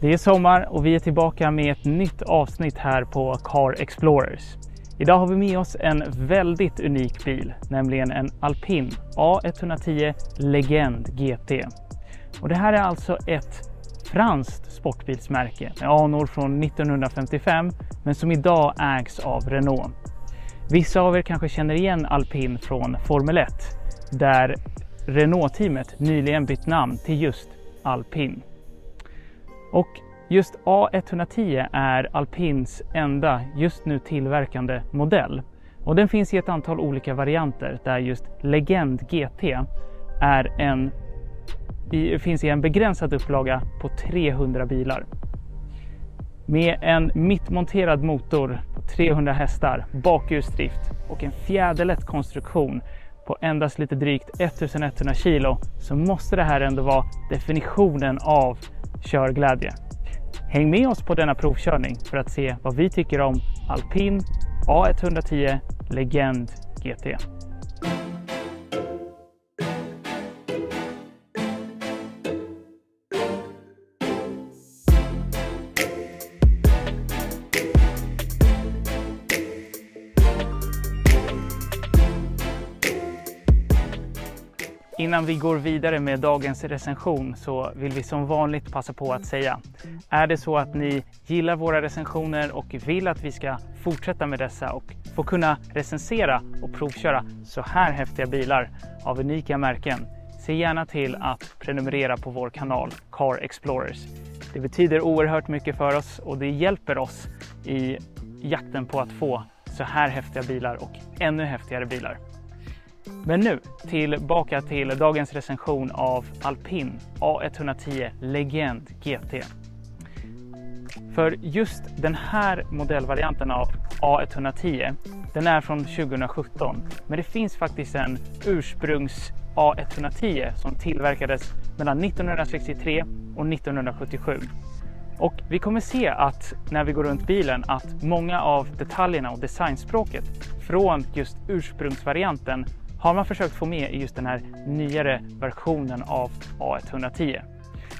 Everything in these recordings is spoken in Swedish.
Det är sommar och vi är tillbaka med ett nytt avsnitt här på Car Explorers. Idag har vi med oss en väldigt unik bil, nämligen en Alpine A110 Legend GT. Och det här är alltså ett franskt sportbilsmärke med anor från 1955 men som idag ägs av Renault. Vissa av er kanske känner igen Alpine från Formel 1 där Renault-teamet nyligen bytt namn till just Alpine. Och just A110 är Alpines enda just nu tillverkande modell. Och den finns i ett antal olika varianter där just Legend GT finns i en begränsad upplaga på 300 bilar. Med en mittmonterad motor på 300 hästar, bakhjulsdrift och en fjäderlätt konstruktion på endast lite drygt 1100 kilo så måste det här ändå vara definitionen av körglädje. Häng med oss på denna provkörning för att se vad vi tycker om Alpine A110 Legend GT. Innan vi går vidare med dagens recension så vill vi som vanligt passa på att säga: är det så att ni gillar våra recensioner och vill att vi ska fortsätta med dessa och få kunna recensera och provköra så här häftiga bilar av unika märken, se gärna till att prenumerera på vår kanal Car Explorers. Det betyder oerhört mycket för oss och det hjälper oss i jakten på att få så här häftiga bilar och ännu häftigare bilar. Men nu tillbaka till dagens recension av Alpine A110 Legend GT. För just den här modellvarianten av A110, den är från 2017. Men det finns faktiskt en ursprungs A110 som tillverkades mellan 1963 och 1977. Och vi kommer se att när vi går runt bilen att många av detaljerna och designspråket från just ursprungsvarianten har man försökt få med i just den här nyare versionen av A110.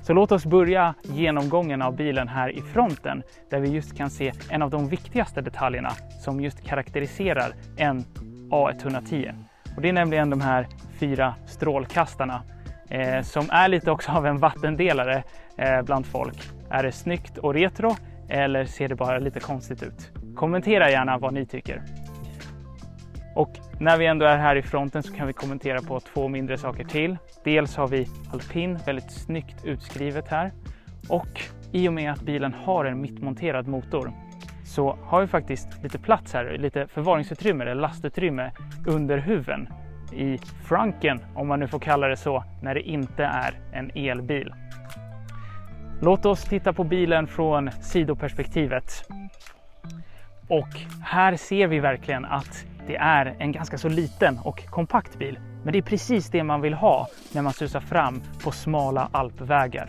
Så låt oss börja genomgången av bilen här i fronten där vi just kan se en av de viktigaste detaljerna som just karaktäriserar en A110. Och det är nämligen de här 4 strålkastarna som är lite också av en vattendelare bland folk. Är det snyggt och retro eller ser det bara lite konstigt ut? Kommentera gärna vad ni tycker. Och när vi ändå är här i fronten så kan vi kommentera på 2 mindre saker till. Dels har vi Alpine, väldigt snyggt utskrivet här. Och i och med att bilen har en mittmonterad motor så har vi faktiskt lite plats här, lite förvaringsutrymme eller lastutrymme under huven i franken, om man nu får kalla det så, när det inte är en elbil. Låt oss titta på bilen från sidoperspektivet. Och här ser vi verkligen att det är en ganska så liten och kompakt bil. Men det är precis det man vill ha när man susar fram på smala alpvägar.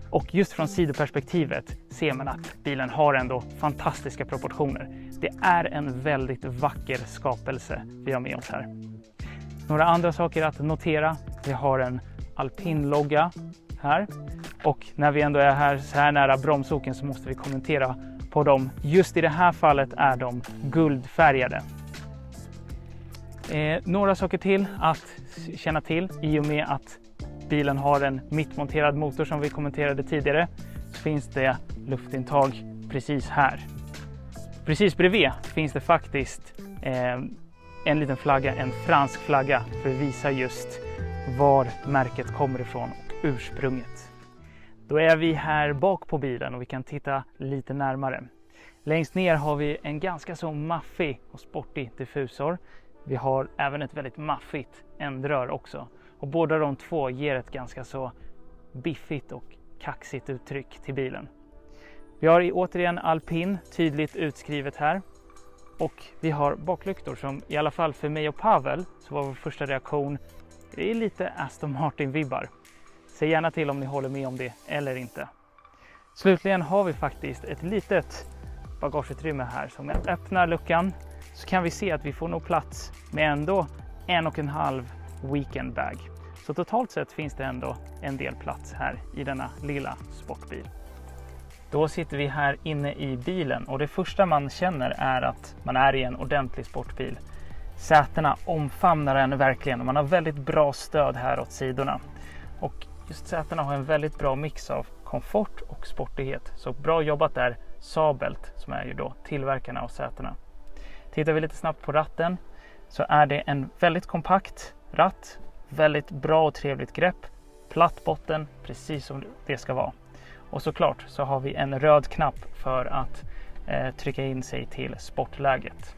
Och just från sidoperspektivet ser man att bilen har ändå fantastiska proportioner. Det är en väldigt vacker skapelse vi har med oss här. Några andra saker att notera. Vi har en Alpine-logga här. Och när vi ändå är här så här nära bromsoken så måste vi kommentera på dem. Just i det här fallet är de guldfärgade. Några saker till att känna till i och med att bilen har en mittmonterad motor som vi kommenterade tidigare så finns det luftintag precis här. Precis bredvid finns det faktiskt en liten flagga, en fransk flagga för att visa just var märket kommer ifrån och ursprunget. Då är vi här bak på bilen och vi kan titta lite närmare. Längst ner har vi en ganska så maffig och sportig diffusor. Vi har även ett väldigt maffigt ändrör också. Och båda de två ger ett ganska så biffigt och kaxigt uttryck till bilen. Vi har återigen Alpine tydligt utskrivet här. Och vi har baklyktor som i alla fall för mig och Pavel så var vår första reaktion, det är lite Aston Martin-vibbar. Säg gärna till om ni håller med om det eller inte. Slutligen har vi faktiskt ett litet bagageutrymme här. Så om jag öppnar luckan så kan vi se att vi får nog plats med ändå 1,5 weekend bag. Så totalt sett finns det ändå en del plats här i denna lilla sportbil. Då sitter vi här inne i bilen och det första man känner är att man är i en ordentlig sportbil. Sätena omfamnar en verkligen och man har väldigt bra stöd här åt sidorna. Och just sätena har en väldigt bra mix av komfort och sportighet. Så bra jobbat där Sabelt, som är ju då tillverkarna av sätena. Tittar vi lite snabbt på ratten så är det en väldigt kompakt ratt. Väldigt bra och trevligt grepp. Platt botten, precis som det ska vara. Och såklart så har vi en röd knapp för att trycka in sig till sportläget.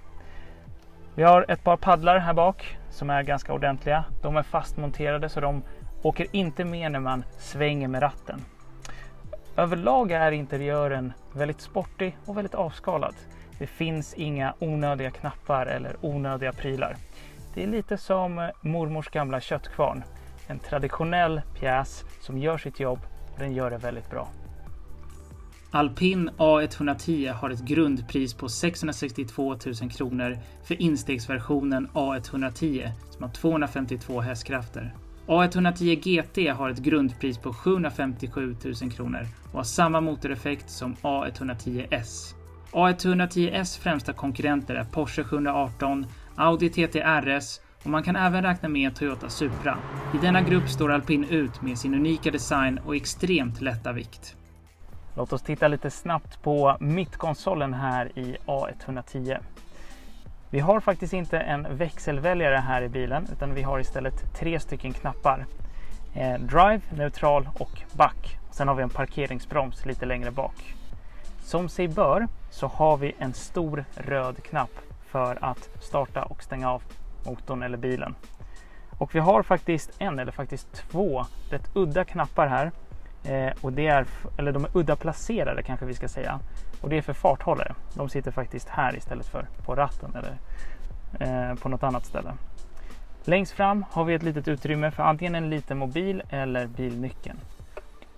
Vi har ett par paddlar här bak som är ganska ordentliga. De är fastmonterade så de åker inte med när man svänger med ratten. Överlag är interiören väldigt sportig och väldigt avskalad. Det finns inga onödiga knappar eller onödiga prylar. Det är lite som mormors gamla köttkvarn. En traditionell pjäs som gör sitt jobb och den gör det väldigt bra. Alpin A110 har ett grundpris på 662 000 kronor för instegsversionen A110 som har 252 hästkrafter. A110 GT har ett grundpris på 757 000 kronor och har samma motoreffekt som A110S. A110S främsta konkurrenter är Porsche 718, Audi TT RS och man kan även räkna med Toyota Supra. I denna grupp står Alpin ut med sin unika design och extremt lätta vikt. Låt oss titta lite snabbt på mittkonsolen här i A110. Vi har faktiskt inte en växelväljare här i bilen utan vi har istället 3 stycken knappar. Drive, neutral och back. Sen har vi en parkeringsbroms lite längre bak. Som sig bör så har vi en stor röd knapp för att starta och stänga av motorn eller bilen. Och vi har faktiskt två rätt udda knappar här. Och det är, eller de är udda placerade kanske vi ska säga. Och det är för farthållare. De sitter faktiskt här istället för på ratten eller på något annat ställe. Längst fram har vi ett litet utrymme för antingen en liten mobil eller bilnyckeln.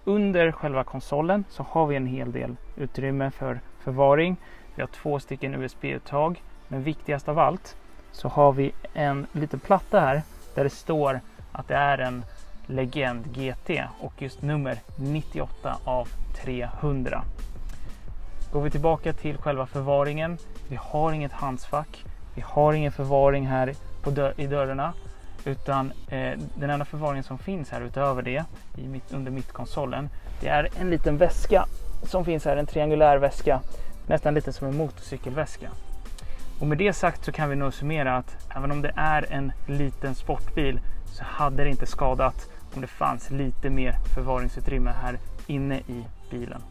Under själva konsolen så har vi en hel del utrymme för förvaring. Vi har 2 stycken USB-uttag. Men viktigast av allt så har vi en liten platta här där det står att det är en Legend GT och just nummer 98 av 300. Går vi tillbaka till själva förvaringen. Vi har inget handsfack. Vi har ingen förvaring här i dörrarna. Utan den enda förvaringen som finns här utöver det under mittkonsolen. Det är en liten väska som finns här. En triangulär väska. Nästan lite som en motorcykelväska. Och med det sagt så kan vi nog summera att även om det är en liten sportbil så hade det inte skadat om det fanns lite mer förvaringsutrymme här inne i bilen.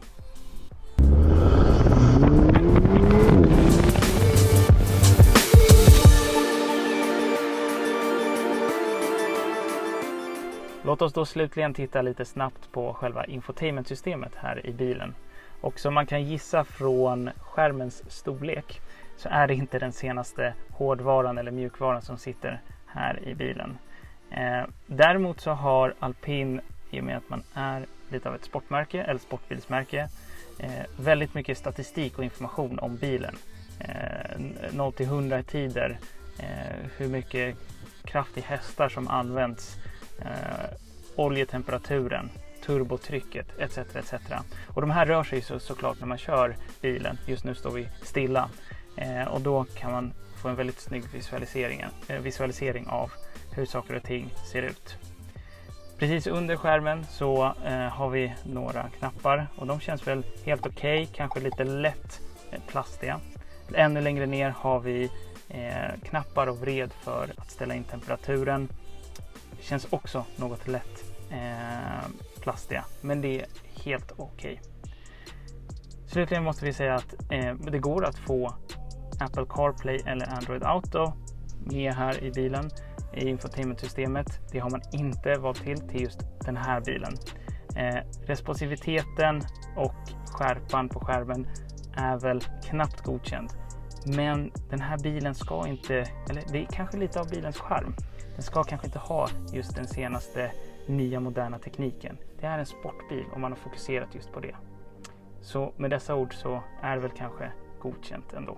Låt oss då slutligen titta lite snabbt på själva infotainmentsystemet här i bilen. Och som man kan gissa från skärmens storlek så är det inte den senaste hårdvaran eller mjukvaran som sitter här i bilen. Däremot så har Alpin, i och med att man är lite av ett sportmärke eller sportbilsmärke, väldigt mycket statistik och information om bilen. 0-100 i tider, hur mycket kraft i hästar som används, oljetemperaturen, turbotrycket etc. etc. Och de här rör sig såklart när man kör bilen. Just nu står vi stilla och då kan man få en väldigt snygg visualisering av hur saker och ting ser ut. Precis under skärmen så har vi några knappar och de känns väl helt okej, kanske lite lätt plastiga. Ännu längre ner har vi knappar och vred för att ställa in temperaturen. Det känns också något lätt plastiga, men det är helt okej. Slutligen måste vi säga att det går att få Apple CarPlay eller Android Auto med här i bilen i infotainmentsystemet. Det har man inte valt till just den här bilen. Responsiviteten och skärpan på skärmen är väl knappt godkänd. Men den här bilen ska inte, eller det är kanske lite av bilens charm. Den ska kanske inte ha just den senaste nya moderna tekniken. Det är en sportbil och man har fokuserat just på det. Så med dessa ord så är det väl kanske godkänt ändå.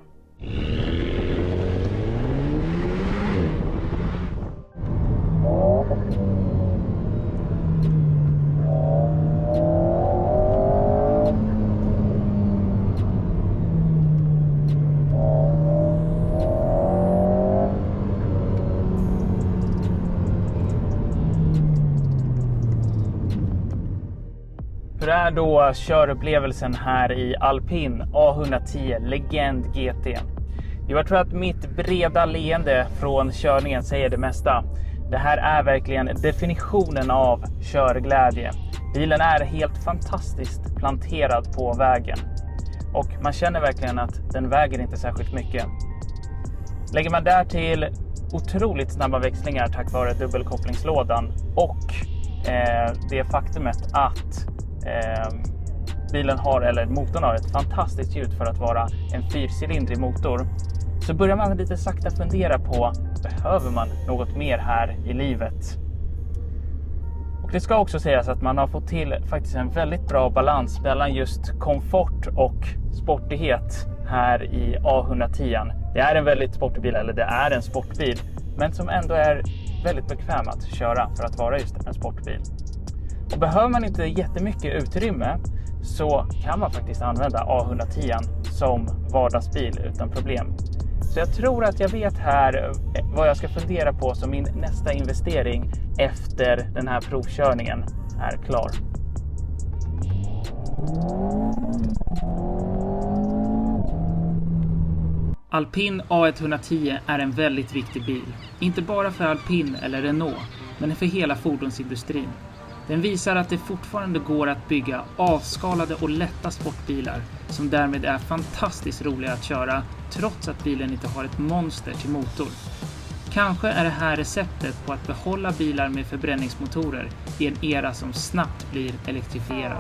är då körupplevelsen här i Alpin A110 Legend GT. Jag tror att mitt breda leende från körningen säger det mesta. Det här är verkligen definitionen av körglädje. Bilen är helt fantastiskt planterad på vägen. Och man känner verkligen att den väger inte särskilt mycket. Lägger man där till otroligt snabba växlingar tack vare dubbelkopplingslådan och det faktumet att motorn har ett fantastiskt ljud för att vara en 4-cylindrig motor, så börjar man lite sakta fundera på, behöver man något mer här i livet? Och det ska också sägas att man har fått till faktiskt en väldigt bra balans mellan just komfort och sportighet här i A110. Det är en väldigt sportig bil, eller det är en sportbil, men som ändå är väldigt bekväm att köra för att vara just en sportbil. Och behöver man inte jättemycket utrymme så kan man faktiskt använda A110 som vardagsbil utan problem. Så jag tror att jag vet här vad jag ska fundera på som min nästa investering efter den här provkörningen är klar. Alpin A110 är en väldigt viktig bil. Inte bara för Alpin eller Renault, men för hela fordonsindustrin. Den visar att det fortfarande går att bygga avskalade och lätta sportbilar som därmed är fantastiskt roliga att köra trots att bilen inte har ett monster till motor. Kanske är det här receptet på att behålla bilar med förbränningsmotorer i en era som snabbt blir elektrifierad.